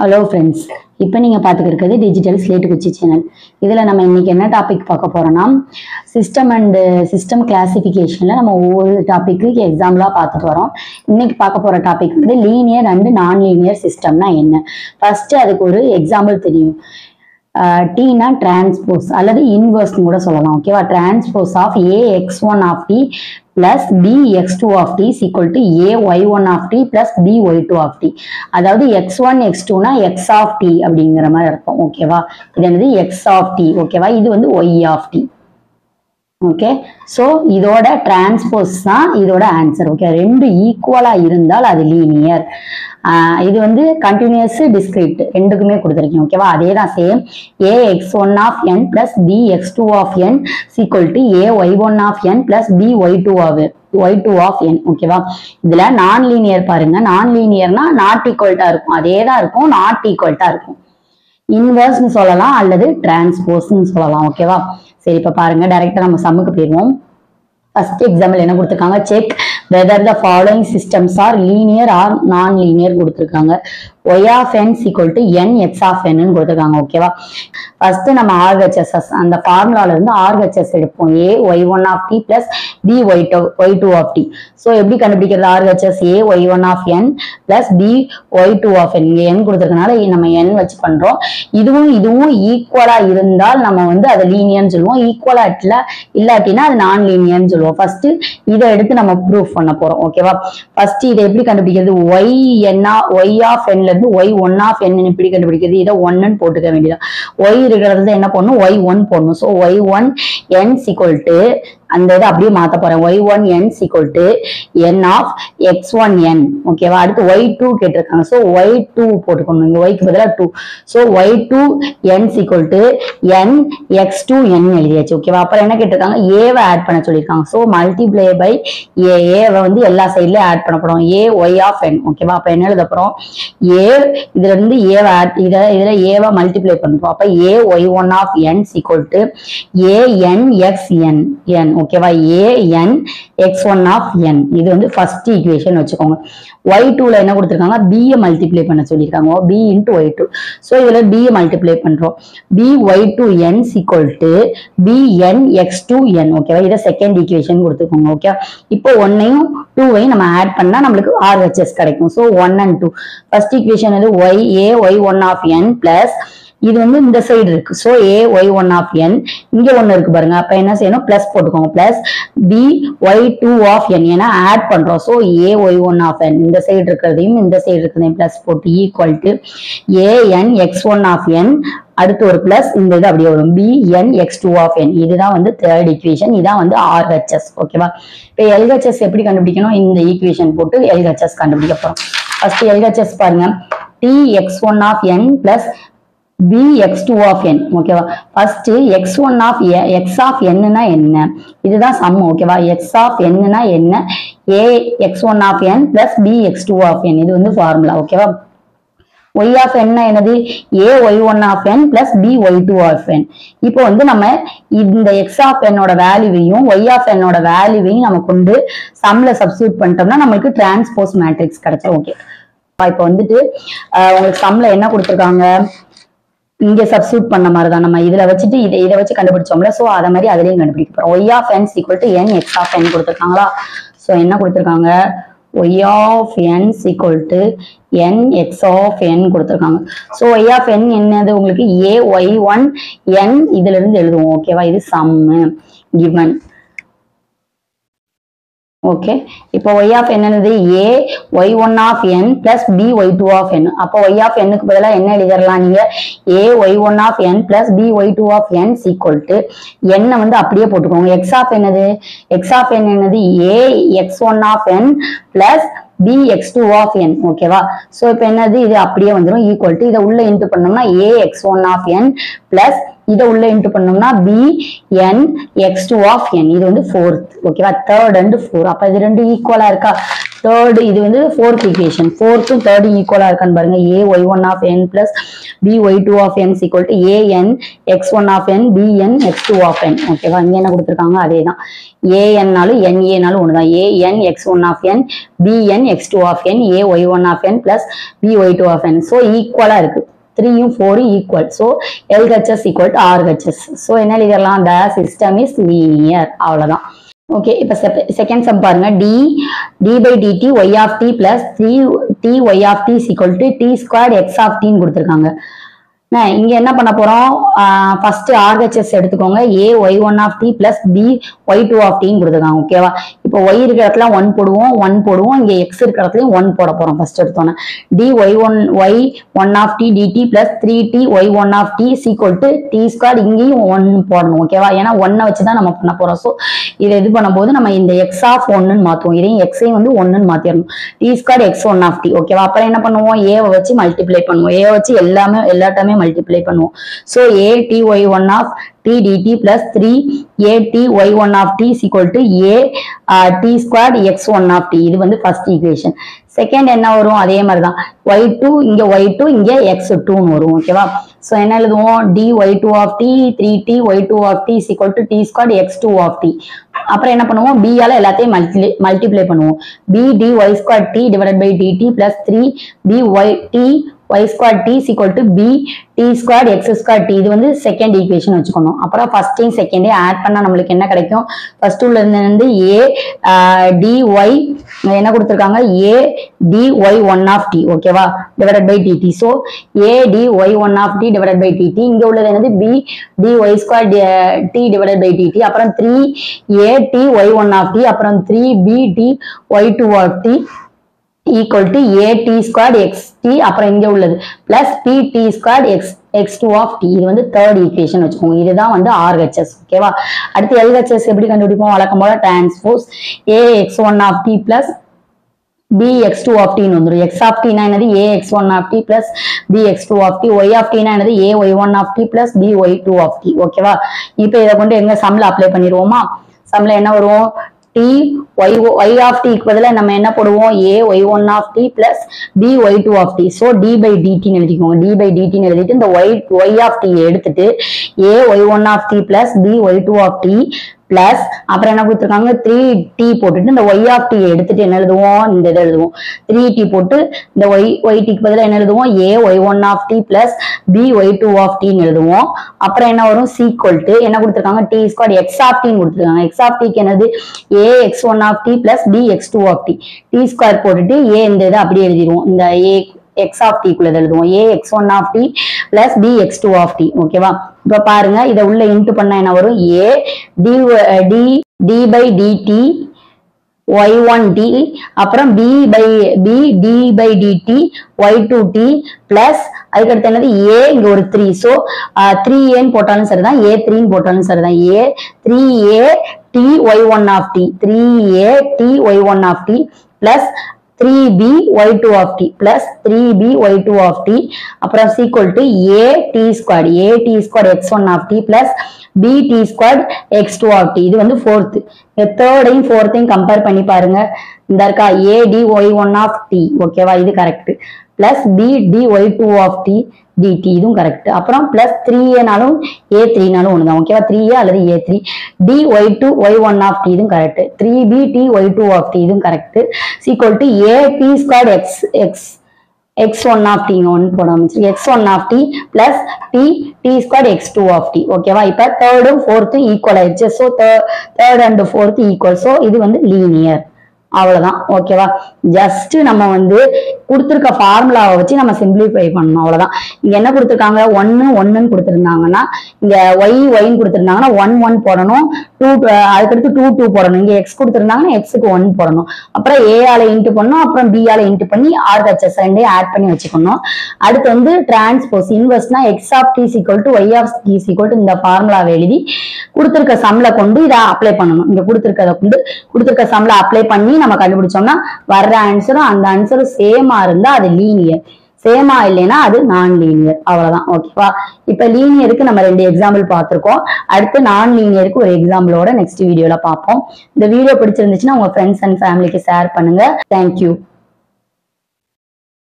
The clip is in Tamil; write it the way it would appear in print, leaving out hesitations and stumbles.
ஹலோ ஃப்ரெண்ட்ஸ், இப்போ நீங்கள் பார்த்துக்கிட்டு இருக்கிறது டிஜிட்டல் ஸ்லேட் குச்சி சேனல். இதில் நம்ம இன்னைக்கு என்ன டாபிக் பார்க்க போகிறோன்னா, சிஸ்டம் கிளாசிஃபிகேஷனில் நம்ம ஒவ்வொரு டாப்பிக்கு எக்ஸாம்பிளாக பார்த்துட்டு வரோம். இன்னைக்கு பார்க்க போகிற டாபிக் வந்து லீனியர் அண்ட் நான் லீனியர் சிஸ்டம்னா என்ன. ஃபர்ஸ்ட் அதுக்கு ஒரு எக்ஸாம்பிள் தெரியும். T-னா டிரான்ஸ்போஸ் அல்லது இன்வர்ஸ்னு கூட சொல்லலாம். ஓகேவா? Transpose of AX1 of T plus BX2 of T is equal to AY1 of T plus BY2 of T. அதாவது X1 X2னா X of T அப்படிங்கிற மாதிரி இருக்கும். ஓகேவா? இது என்னது X of T. ஓகேவா? இது வந்து Y of T. Okay, so இதோட டிரான்ஸ்போஸ் தான் இதோட ஆன்சர். ஓகே, ரெண்டு ஈக்குவலா இருந்தால் அது லீனியர். இது வந்து கண்டினியூஸ் டிஸ்கிரீட் ரெண்டுக்குமே கொடுத்துருக்கேன். ஓகேவா? அதே தான் same. AX1 of n plus BX2 of n is equal to AY1 of n plus BY2 of n. ஓகேவா? இதுல நான் லீனியர் பாருங்க. நான் லீனியர்னா நாட் ஈக்குவல்ட்டா இருக்கும். அதே தான் இருக்கும், நாட் ஈக்குவல்ட்டா இருக்கும். இன்வர்ஸ்னு சொல்லலாம் அல்லது டிரான்ஸ்போஸ்ன்னு சொல்லலாம். ஓகேவா? சரி, இப்ப பாருங்க, டைரக்டா நம்ம சம்முக்கு போயிருவோம். ஃபர்ஸ்ட் எக்ஸாம்பிள் என்ன கொடுத்துருக்காங்க, check whether the following systems are linear or non linear கொடுத்துருக்காங்க. y of n is equal to n x of n ன்னு கொடுத்துருக்காங்க. ஓகேவா? ஃபர்ஸ்ட் நம்ம RHS அந்த ஃபார்முலால இருந்து RHS எடுப்போம். AY1 of t plus BY2 of t. So எப்படி கண்டுபிடிக்கிறது? RHS AY1 of n plus BY2 of n. இங்க n கொடுத்துருக்கனால நம்ம n வச்சு பண்றோம். இதுவும் ஈக்குவலா இருந்தால் நம்ம வந்து அதை லீனியர்னு சொல்லுவோம். ஈக்குவலா இல்லாட்டினா அது நான் லீனியர்னு சொல்லுவோம். ஃபர்ஸ்ட் இதை எடுத்து நம்ம ப்ரூஃப் பண்ண போறோம். ஓகேவா? ஃபர்ஸ்ட் இதை எப்படி கண்டுபிடிக்கிறது? y of n இருந்து y1 of n எப்படி கண்டுபிடிக்கிறது? இதை 1 ன்னு போட்டுக்க வேண்டியதான். y இருக்கிறது என்ன பண்ணும்? y1 போடணும். So y1 n equal to அந்த இதை அப்படியே மாத்த போறேன். y1 n equal to n of x1 n. ஓகேவா? அடுத்து y2 கேட்டிருக்காங்க. ஸோ y2 போட்டுக்கணும். இங்க y க்கு பதிலா 2. So y2 n equal to n x2 n எழுதியாச்சு. ஓகேவா? அப்புறம் என்ன கேட்டிருக்காங்க? ஏவை ஆட் பண்ண சொல்லியிருக்காங்க. ஸோ மல்டிப்ளை பை ஏவை வந்து எல்லா சைட்லயும் ஆட் பண்ண போறோம். ay of n. ஓகேவா? அப்ப என்ன எழுத போறோம்? இதுல இருந்து ஏவை இதுல ஏவை மல்டிப்ளை பண்றோம். அப்ப ay1 of n equal to an x n. ஓகேவா? an x1 of n. இது வந்து ஃபர்ஸ்ட் ஈக்குவேஷன் வச்சுக்கோங்க. y2ல என்ன கொடுத்திருக்காங்க? b ய மல்டிப்ளை பண்ண சொல்லியிருக்காங்க. b into y2. ஸோ இதுல b ய மல்டிப்ளை பண்றோம். by2n equal to bn x2 n. ஓகேவா? இதை செகண்ட் ஈக்குவேஷன் கொடுத்துக்கோங்க. ஓகே, இப்போ 1ஐயும் 2ஐயும் நம்ம ஆட் பண்ணா நம்மளுக்கு RHS கிடைக்கும். So 1 and 2. ஃபர்ஸ்ட் ஈக்குவேஷன் இது ay1 of n பிளஸ் இது வந்து இந்த சைடு இருக்கு. ஸோ ay1 of n இங்க ஒண்ணு இருக்கு பாருங்க. அப்ப என்ன செய்யணும்? பிளஸ் போட்டுக்கோங்க. Plus by2 of n. ஏன்னா ஆட் பண்றோம். ஸோ ay1 of n இந்த சைடு இருக்கிறதையும் இந்த சைடு இருக்கிறதையும் பிளஸ் போட்டு equal to an x1 of n. அடுத்து ஒரு பிளஸ் இந்த இது அப்படியே வரும். bn x2 of n. இதுதான் வந்து தேர்ட் ஈக்குவேஷன். இதான் வந்து RHS. ஓகேவா? இப்போ LHS எப்படி கண்டுபிடிக்கணும்? இந்த ஈக்குவேஷன் போட்டு LHS கண்டுபிடிக்க போறோம். ஃபர்ஸ்ட் LHS பாருங்க. tx1 of n plus bx2 of n. ஓகேவா? First x1 of x of n னா என்ன? இதுதான் சம். ஓகேவா? x of n னா என்ன? ax1 of n plus bx2 of n. இது வந்து ஃபார்முலா. ஓகேவா? y of n என்னது? ay1 of n plus by2 of n. இப்போ வந்து நம்ம இந்த x of n ஓட வேல்யூவையும் y of n ஓட வேல்யூவையும் நம்ம கொண்டு சம்ல சப்ஸ்டிட்யூட் பண்ணிட்டோம்னா நம்மளுக்கு டிரான்ஸ்போஸ் மேட்ரிக்ஸ் கிடைச்சிடும். ஓகே, இப்போ வந்துட்டு உங்களுக்கு சம்ல என்ன கொடுத்துருக்காங்க? இங்க சப்ஸ்டிட்யூட் பண்ண மாதிரி தான் நம்ம இதுல வச்சுட்டு இதை வச்சு கண்டுபிடிச்சோம்ல. சோ அத மாதிரி அதுலயும் கண்டுபிடிக்க போறோம். y of n equal to n x of n கொடுத்துருக்காங்களா? சோ என்ன கொடுத்துருக்காங்க? y of n equal to n x of n கொடுத்துருக்காங்க. சோ y of n என்னது? உங்களுக்கு ay1 n இதுல இருந்து எழுதுவோம். ஓகேவா? இது சம் given. ஓகே, இப்போ y of n என்னது? ay1 of n plus by2 of n. அப்போ y of n க்கு பதிலா என்ன எழுதிரலாம் நீங்க? ay1 of n plus by2 of n equal to n வந்து அப்படியே போட்டுக்கோங்க. x of என்னது? x of n என்னது? ax1 of n plus bx2 of n. ஓகேவா? சோ இப்போ என்னது? இது அப்படியே வந்துரும். ஈக்குவல் டு இதை உள்ள இன்டு பண்ணோம்னா ax1 of n plus இதை உள்ள இன்டு பண்ணோம்னா bn x2 of n. இது வந்து ஃபோர்த். ஓகேவா? Third and four. அப்ப இது ரெண்டு ஈக்குவலா இருக்கா? தேர்ட் இது வந்து fourth equation. fourth-ம் third ஈக்குவலா இருக்கான்னு பாருங்க. a(y1 of n) plus b(y2 of n) is equal to a(n x1 of n b(n x2 of n). ஓகேவா, இங்க என்ன கொடுத்திருக்காங்க அதேதான். a(n)னாலும் na-னாலும் ஒண்ணுதான். a(n x1 of n b(n x2 of n a(y1 of n) plus b(y2 of n). So ஈக்குவலா இருக்கு. 3யும் 4ம் equal. So LHS equal to RHS. So என்ன எழுதிடலாம்? The system is linear. அவ்வளவுதான். ஓகே, இப்ப செகண்ட் சம் பாருங்க. d by dt y of t plus 3t y of t is equal to t squared x of t ன்னு கொடுத்திருக்காங்க. இங்க என்ன பண்ண போறோம்? ஃபர்ஸ்ட் RHS எடுத்துக்கோங்க. a(y1 of t) plus b(y2 of t) ன்னு கொடுத்திருக்காங்க. ஓகேவா, இப்போ y இருக்கிற இடத்துல 1 போடுவோம், 1 போடுவோம். இங்க x இருக்கிற இடத்துலயும் 1 போட போறோம். ஃபர்ஸ்ட் எடுத்தோம்னா dy1 of t dt plus 3t y1 of t is equal to t squared. இங்கேயும் 1 போடணும். ஓகேவா, ஏன்னா 1 வச்சுதான் நம்ம பண்ண போறோம். சோ இதை இது பண்ணும்போது நம்ம இந்த x of 1 மாத்துவோம். இதையும் x ஐயும் வந்து 1 மாத்திரணும். t squared x1 of t. ஓகேவா, அப்புறம் என்ன பண்ணுவோம்? a வச்சு மல்டிப்ளை பண்ணுவோம். a வச்சு எல்லாமே மல்டிப்ளை பண்ணுவோம். So a t y1 of t dt plus 3 a t y1 of t is equal to a t squared x1 of t. இது வந்து first equation. செகண்ட் என்ன வரும்? அதே மாதிரி தான். y2 இங்க y2 இங்க x2 ன்னு வரும். ஓகேவா, சோ என்ன எழுதுவோம்? dy2 of t 3t y2 of t is equal to t squared x2 of t. அப்புறம் என்ன பண்ணுவோம்? b ஆல எல்லாத்தையும் மல்டிப்ளை பண்ணுவோம். b dy squared t divided by dt plus 3 b y t y squared t is equal to b t squared x squared t. இது வந்து செகண்ட் ஈக்குவேஷன் வச்சுக்கணும். அப்புறம் ஃபர்ஸ்டையும் செகண்டையும் ஆட் பண்ணா நம்மளுக்கு என்ன கிடைக்கும்? ஃபர்ஸ்ட் உள்ள இருந்து a dy என்ன கொடுத்திருக்காங்க? a dy1 of t. ஓகேவா, divided by dt. so a dy1 of t divided by dt. இங்க உள்ளது என்னது? b dy squared t divided by dt. அப்புறம் 3 a t y1 of t அப்புறம் 3 b dy2 of t equal to a t squared x t அப்புறம் இங்க உள்ளது plus p t squared x2 of t. இது வந்து தேர்ட் ஈக்குவேஷன் வச்சுக்கோங்க. இதுதான் வந்து RHS. ஓகேவா, அடுத்து LHS எப்படி கண்டுபிடிப்போம்? வழக்கம் போல transpose a x1 of t plus b x2 of t ன்னு வந்துரும். x of t னா என்னது? a x1 of t plus b x2 of t. y of t னா என்னது? a y1 of t plus b y2 of t. ஓகேவா, இப்போ இதை கொண்டு எங்க சம்ல அப்ளை பண்ணிடுவோமா? சம்ல என்ன வரும்? t y of t க்கு பதிலா நம்ம என்ன போடுவோம்? a y1 of t plus b y2 of t. so d by dt ன்னு எழுதிக்கோங்க. d by dt ன்னு எழுதிட்டு இந்த y of t எடுத்துட்டு a y1 of t plus b y2 of t plus அப்புறம் என்ன கொடுத்திருக்காங்க? 3t போட்டுட்டு இந்த y of t எடுத்துட்டு என்ன எழுதுவோம்? இந்த இதை எழுதுவோம். 3t போட்டு இந்த y t க்கு பதிலா என்ன எழுதுவோம்? a y1 of t plus b y2 of t ன்னு எழுதுவோம். அப்புறம் என்ன வரும்? equal to என்ன கொடுத்திருக்காங்க? t squared x of t ன்னு கொடுத்திருக்காங்க. x of t க்கு என்னது? a x1 of t plus b x2 of t. t square போட்டுட்டு a இந்த இதை அப்படியே எழுதிடுவோம். இந்த a x of t குள்ள எழுதுவோம். a x1 of t plus b x2 of t. ஓகேவா, இப்ப பாருங்க இதை உள்ள இன்டு பண்ணா என்ன வரும்? a d by dt y1t அப்புறம் b d by dt y2t plus அதுக்கு என்னது? a இங்க ஒரு 3. so 3a ன்னு போட்டாலும் சரிதான், a3 ன்னு போட்டாலும் சரிதான். a 3a t y1 of t 3a t y1 of t plus 3b y2 of t plus 3b y2 of t அப்புறம் equal to a t squared x1 of t plus b t squared x2 of t. இது வந்து fourth. தேர்டையும் ஃபோர்த்தையும் கம்பேர் பண்ணி பாருங்க. இந்த இருக்கா? a dy1 of t. ஓகேவா, இது correct. plus b dy2 of t dt இதுவும் கரெக்ட். அப்புறம் plus 3a நாலும் a3 நாலும் ஒண்ணுதான். ஓகேவா, 3a அல்லது a3. dy2 y1 of t இதுவும் correct. 3b t y2 of t இதுவும் correct. equal to a t squared x1 of t ஒன்னு போடாம x1 of t plus t squared x2 of t. ஓகேவா, இப்ப தேர்டும் ஃபோர்த்தும் ஈக்குவல் ஆயிடுச்சு. So third and fourth equal. So இது வந்து லீனியர். அவ்வளவுதான். ஓகேவா, ஜஸ்ட் நம்ம வந்து கொடுத்திருக்க ஃபார்முலாவை வச்சு நம்ம சிம்பிளிஃபை பண்ணணும். அவ்வளவுதான். இங்க என்ன கொடுத்திருக்காங்க? 1 கொடுத்திருந்தாங்கன்னா இங்க y கொடுத்திருந்தாங்கன்னா 1 போடணும். 2 அதுக்கடுத்து 2 போடணும். இங்க x கொடுத்திருந்தாங்கன்னா x-க்கு 1 போடணும். அப்புறம் a ஆல இன்ட்டு பண்ணணும். அப்புறம் b ஆல இன்ட்டு பண்ணி RHS ரெண்டையும் ஆட் பண்ணி வச்சுக்கணும். அடுத்து வந்து transpose இன்வெர்ஸ்னா x of t is equal to y of t is equal to இந்த ஃபார்முலாவை எழுதி கொடுத்திருக்க சம்ல கொண்டு இதை அப்ளை பண்ணணும். இங்க கொடுத்திருக்க சம்ல அப்ளை பண்ணி நம்ம கண்டுபிடிச்சோம்னா வர்ற ஆன்சரும் அந்த ஆன்சரும் சேமா இருந்தா அது லீனியர். சேமா இல்லைன்னா அது நான் லீனியர். அவ்வளவுதான். ஓகேவா? இப்ப லீனியருக்கு நம்ம 2 எக்ஸாம்பிள் பார்த்திருக்கோம். அடுத்து நான் லீனியருக்கு ஒரு எக்ஸாம்பிளோட நெக்ஸ்ட் வீடியோல பார்ப்போம். இந்த வீடியோ பிடிச்சிருந்துச்சுன்னா உங்க ஃப்ரெண்ட்ஸ் அண்ட் ஃபேமிலிக்கு ஷேர் பண்ணுங்க. தேங்க்யூ.